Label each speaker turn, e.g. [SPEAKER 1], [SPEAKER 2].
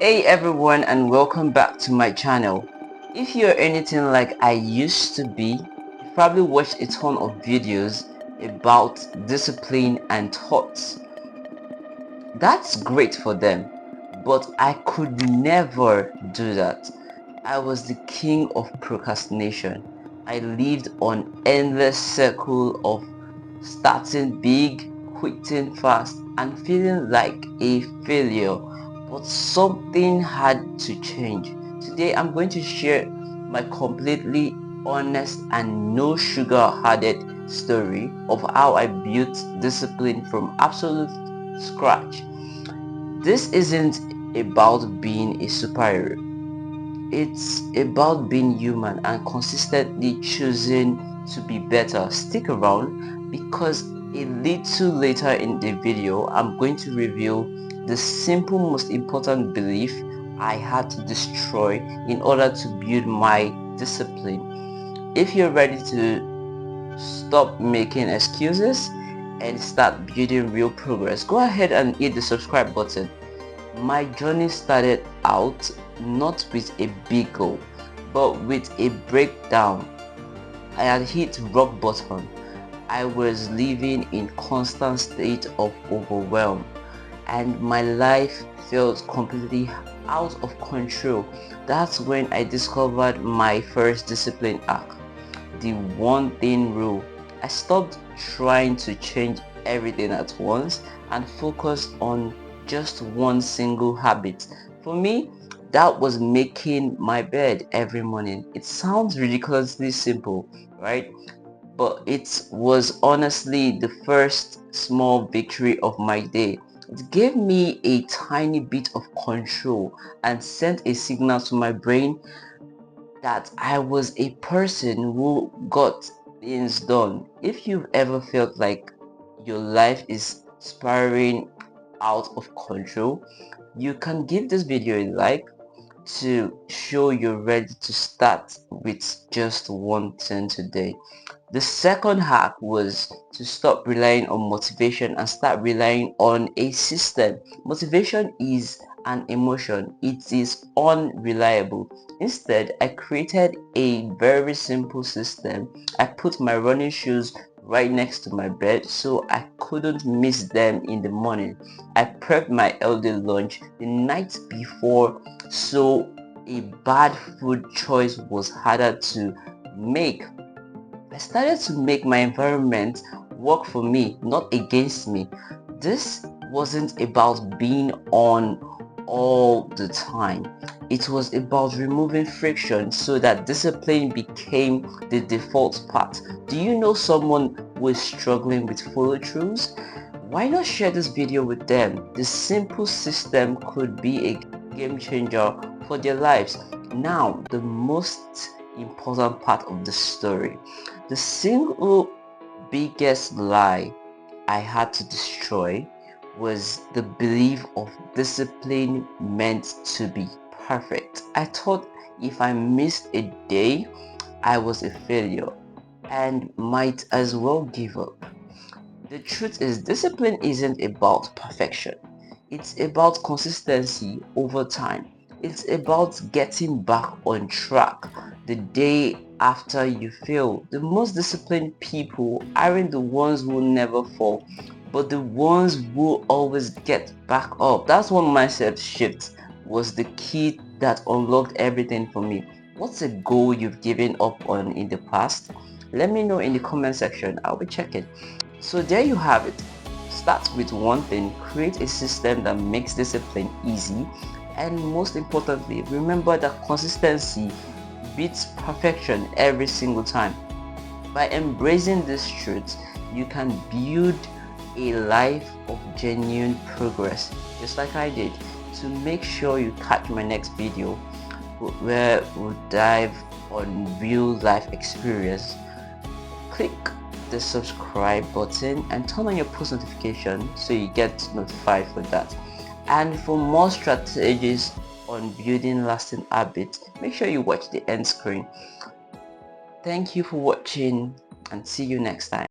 [SPEAKER 1] Hey everyone, and welcome back to my channel. If you're anything like I used to be, you probably watched a ton of videos about discipline and thoughts. That's great for them, but I could never do that. I was the king of procrastination. I lived on endless circle of starting big, quitting fast, and feeling like a failure. But something had to change. Today I'm going to share my completely honest and no sugar added story of how I built discipline from absolute scratch. This isn't about being a superhero. It's about being human and consistently choosing to be better. Stick around because a little later in the video, I'm going to reveal the simple most important belief I had to destroy in order to build my discipline. If you're ready to stop making excuses and start building real progress, go ahead and hit the subscribe button. My journey started out not with a big goal, but with a breakdown. I had hit rock bottom. I was living in constant state of overwhelm, and my life felt completely out of control. That's when I discovered my first discipline hack, the one thing rule. I stopped trying to change everything at once and focused on just one single habit. For me, that was making my bed every morning. It sounds ridiculously simple, right? But it was honestly the first small victory of my day. It gave me a tiny bit of control and sent a signal to my brain that I was a person who got things done. If you've ever felt like your life is spiraling out of control, you can give this video a like to show you're ready to start with just one thing today. The second hack was to stop relying on motivation and start relying on a system. Motivation is an emotion. It is unreliable. Instead, I created a very simple system. I put my running shoes right next to my bed so I couldn't miss them in the morning. I prepped my healthy lunch the night before so a bad food choice was harder to make. I started to make my environment work for me, not against me. This wasn't about being on all the time. It was about removing friction so that discipline became the default path. Do you know someone who is struggling with follow-throughs? Why not share this video with them? The simple system could be a game changer for their lives. Now, the most important part of the story. The single biggest lie I had to destroy was the belief of discipline meant to be perfect. I thought if I missed a day, I was a failure and might as well give up. The truth is, discipline isn't about perfection. It's about consistency over time. It's about getting back on track the day after you fail. The most disciplined people aren't the ones who never fall, but the ones who always get back up. That's one mindset shift was the key that unlocked everything for me. What's a goal you've given up on in the past? Let me know in the comment section. I'll be checking. So there you have it. Start with one thing, create a system that makes discipline easy, and most importantly, remember that consistency beats perfection every single time. By embracing this truth, you can build a life of genuine progress, just like I did. To make sure you catch my next video where we'll dive on real life experience, click the subscribe button and turn on your post notification so you get notified for that. And for more strategies on building lasting habits, make sure you watch the end screen. Thank you for watching and see you next time.